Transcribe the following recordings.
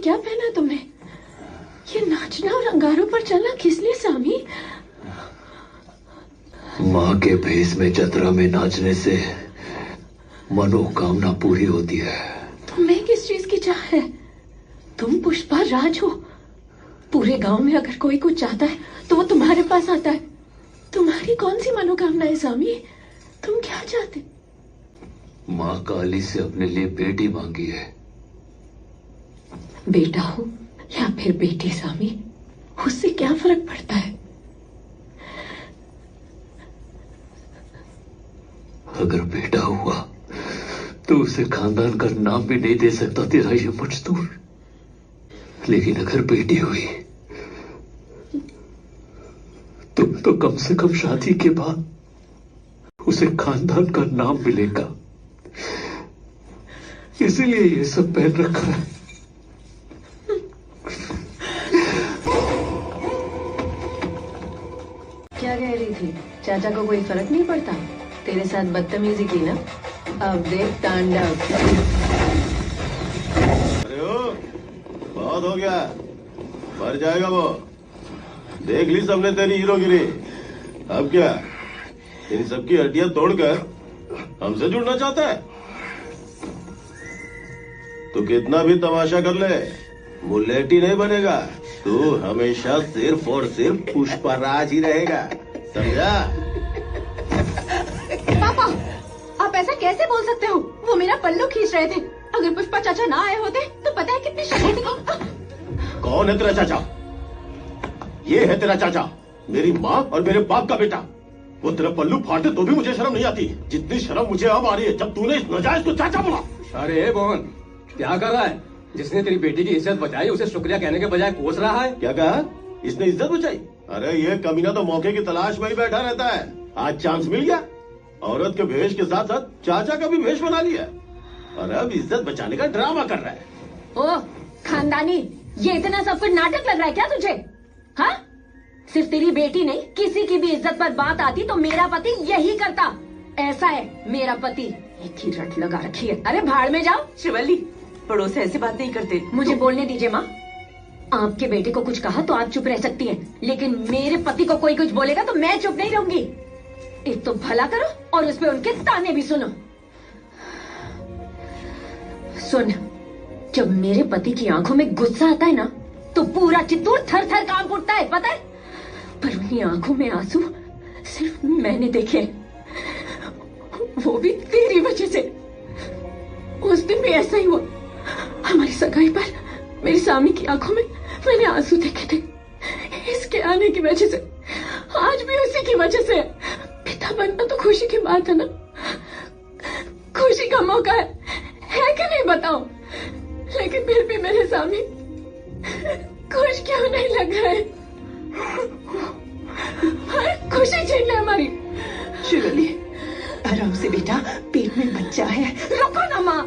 क्या पहना तुमने? ये नाचना और अंगारों पर चलना किस लिए स्वामी? माँ के भेष में चतरा में नाचने से मनोकामना पूरी होती है। तुम्हें किस चीज की चाह है? तुम पुष्पा राज हो। पूरे गांव में अगर कोई कुछ चाहता है तो वो तुम्हारे पास आता है। तुम्हारी कौन सी मनोकामना है स्वामी? तुम क्या चाहते? माँ काली से अपने लिए बेटी मांगी है। बेटा हो या फिर बेटी स्वामी, उससे क्या फर्क पड़ता है? अगर बेटा हुआ तो उसे खानदान का नाम भी नहीं दे सकता तेरा ये मजदूर। लेकिन अगर बेटी हुई तो कम से कम शादी के बाद उसे खानदान का नाम मिलेगा। इसीलिए ये सब पहन रखा है। क्या कह रही थी? चाचा को कोई फर्क नहीं पड़ता? तेरे साथ बदतमीजी की ना? अब देख तांडव। अरे ओ, बहुत हो गया, मर जाएगा वो। देख ली सबने तेरी हीरोगिरी। अब क्या इन सबकी हड्डियां तोड़कर हमसे जुड़ना चाहता है? तू कितना भी तमाशा कर ले, बुलेट ही नहीं बनेगा। तू हमेशा सिर्फ और सिर्फ पुष्पराज ही रहेगा, समझा? पापा, आप ऐसा कैसे बोल सकते हो? वो मेरा पल्लू खींच रहे थे। अगर पुष्पा चाचा ना आए होते तो पता है कितनी शर्मिंदगी। कौन है तेरा चाचा? ये है तेरा चाचा, मेरी माँ और मेरे बाप का बेटा। वो तेरा पल्लू फाड़ते तो भी मुझे शर्म नहीं आती, जितनी शर्म मुझे अब आ रही है जब तूने इस नाजायज को चाचा बोला। अरे मोहन, क्या कर रहा है? जिसने तेरी बेटी की इज्जत बचाई उसे शुक्रिया कहने के बजाय कोस रहा है। क्या कहा? इसने इज्जत बचाई? अरे ये कमीना तो मौके की तलाश में ही बैठा रहता है। आज चांस मिल गया, औरत के भेष के साथ साथ चाचा का भी भेष बना लिया और अब इज्जत बचाने का ड्रामा कर रहा है। ओ खानदानी, ये इतना सब कुछ नाटक लग रहा है क्या तुझे? हाँ, सिर्फ तेरी बेटी नहीं, किसी की भी इज्जत पर बात आती तो मेरा पति यही करता। ऐसा है मेरा पति, एक ही रट लगा रखी है। अरे भाड़ में जाओ। शिवल्ली, पड़ोस से ऐसी बात नहीं करते। मुझे बोलने दीजिए माँ। आपके बेटे को कुछ कहा तो आप चुप रह सकती हैं, लेकिन मेरे पति को कोई कुछ बोलेगा तो मैं चुप नहीं रहूंगी। एक तो भला करो और उसपे उनके ताने भी सुनो। सुन, जब मेरे पति की आंखों में गुस्सा आता है ना तो पूरा चित्तौड़ थर थर कांप उठता है, पता है? पर उन्हीं आंखों में आंसू सिर्फ मैंने देखे, वो भी तेरी वजह से। उस दिन भी ऐसा ही हुआ। हमारी सगाई पर मेरी स्वामी की आंखों में मैंने आंसू देखे थे। इसके आने की वजह से, आज भी उसी की वजह से। पिता बनना तो खुशी की बात है ना, खुशी का मौका है कि नहीं बताओ? लेकिन फिर भी मेरे स्वामी खुश क्यों नहीं लग रहे? खुशी छीन ले हमारी। शिवल्ली, आराम से बेटा, पेट में बच्चा है। रुको ना माँ।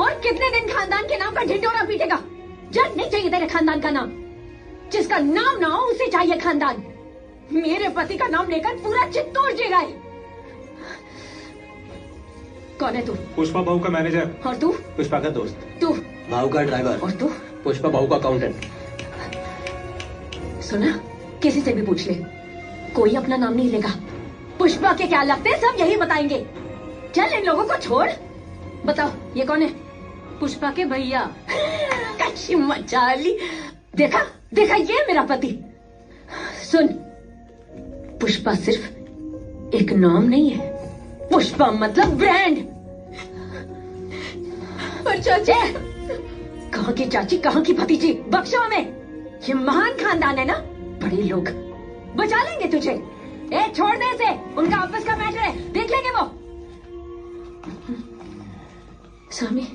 और कितने दिन खानदान के नाम का ढिंढोरा पीटेगा? जज नहीं चाहिए तेरे खानदान का नाम। जिसका नाम ना हो उसे चाहिए खानदान। मेरे पति का नाम लेकर पूरा चित्तौड़ जी रहा है। कौन है तू? पुष्पा बहू का मैनेजर। और तू? पुष्पा का दोस्त। तू? बहू का ड्राइवर। और तू? पुष्पा बहू का अकाउंटेंट। सुना, किसी से भी पूछ ले, कोई अपना नाम नहीं लेगा। पुष्पा के क्या लगते हैं सब यही बताएंगे। चल इन लोगों को छोड़। बताओ ये कौन है? पुष्पा के भैया। कच्ची मचाली। देखा देखा, ये मेरा पति। सुन, पुष्पा सिर्फ एक नाम नहीं है, पुष्पा मतलब ब्रांड। पर चाची, कहाँ की चाची कहाँ की भतीजी? बख्शो हमें, ये महान खानदान है ना, बड़े लोग बचा लेंगे तुझे। ए छोड़ दे इसे, उनका ऑफिस का मैटर है, देख लेंगे वो। स्वामी,